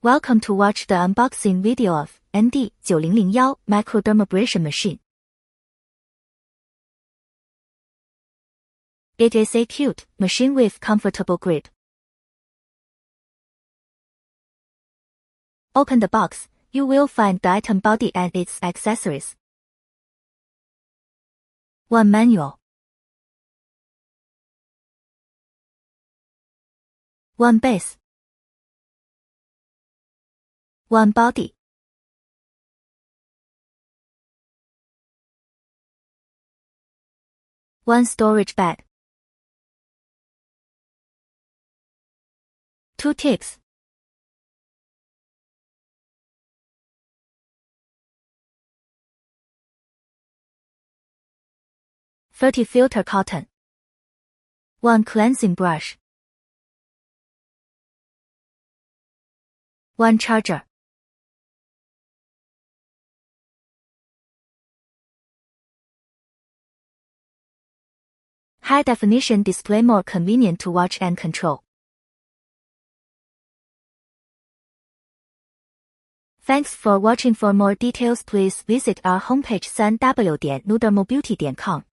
Welcome to watch the unboxing video of ND9001 Microdermabrasion machine. It is a cute machine with comfortable grip. Open the box, you will find the item body and its accessories. 1 manual. 1 base. 1 body. 1 storage bag. 2 tips. 30 filter cotton. 1 cleansing brush. 1 charger. High definition display more convenient to watch and control. Thanks for watching. For more details please visit our homepage 3w.newdermobeauty.com.